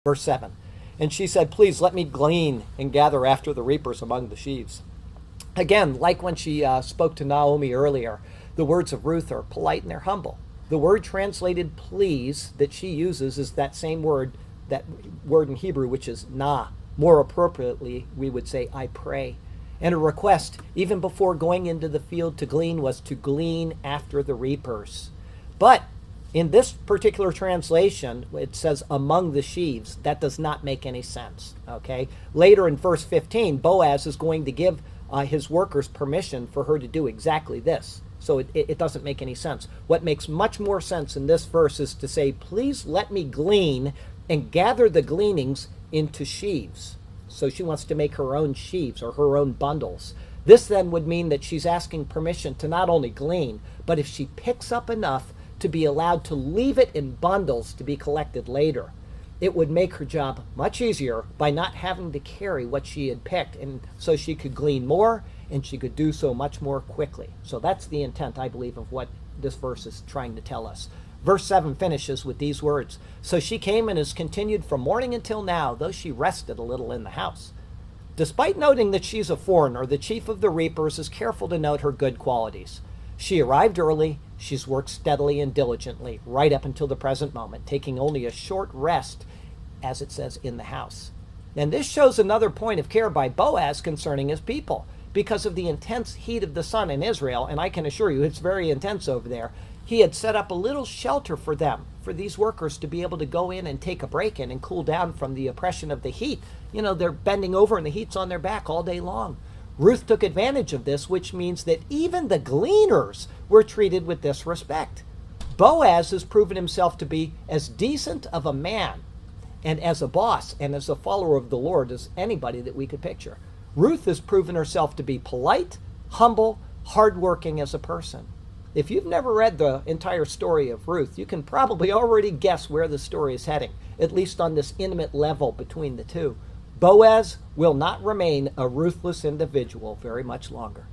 Verse 7. And she said, please let me glean and gather after the reapers among the sheaves. Again, like when she spoke to Naomi earlier, the words of Ruth are polite and they're humble. The word translated please that she uses is that same word, that word in Hebrew, which is na. More appropriately, we would say, I pray. And a request, even before going into the field to glean, was to glean after the reapers. But in this particular translation, it says among the sheaves. That does not make any sense, okay? Later in verse 15, Boaz is going to give his workers permission for her to do exactly this. So it doesn't make any sense. What makes much more sense in this verse is to say, please let me glean and gather the gleanings into sheaves. So she wants to make her own sheaves or her own bundles. This then would mean that she's asking permission to not only glean, but if she picks up enough to be allowed to leave it in bundles to be collected later. It would make her job much easier by not having to carry what she had picked, and so she could glean more and she could do so much more quickly. So that's the intent, I believe, of what this verse is trying to tell us. Verse 7 finishes with these words. So she came and has continued from morning until now, though she rested a little in the house. Despite noting that she's a foreigner, the chief of the reapers is careful to note her good qualities. She arrived early. She's worked steadily and diligently right up until the present moment, taking only a short rest, as it says, in the house. And this shows another point of care by Boaz concerning his people. Because of the intense heat of the sun in Israel, and I can assure you it's very intense over there, he had set up a little shelter for them, for these workers to be able to go in and take a break in and cool down from the oppression of the heat. You know, they're bending over and the heat's on their back all day long. Ruth took advantage of this, which means that even the gleaners were treated with this respect. Boaz has proven himself to be as decent of a man and as a boss and as a follower of the Lord as anybody that we could picture. Ruth has proven herself to be polite, humble, hardworking as a person. If you've never read the entire story of Ruth, you can probably already guess where the story is heading, at least on this intimate level between the two. Boaz will not remain a ruthless individual very much longer.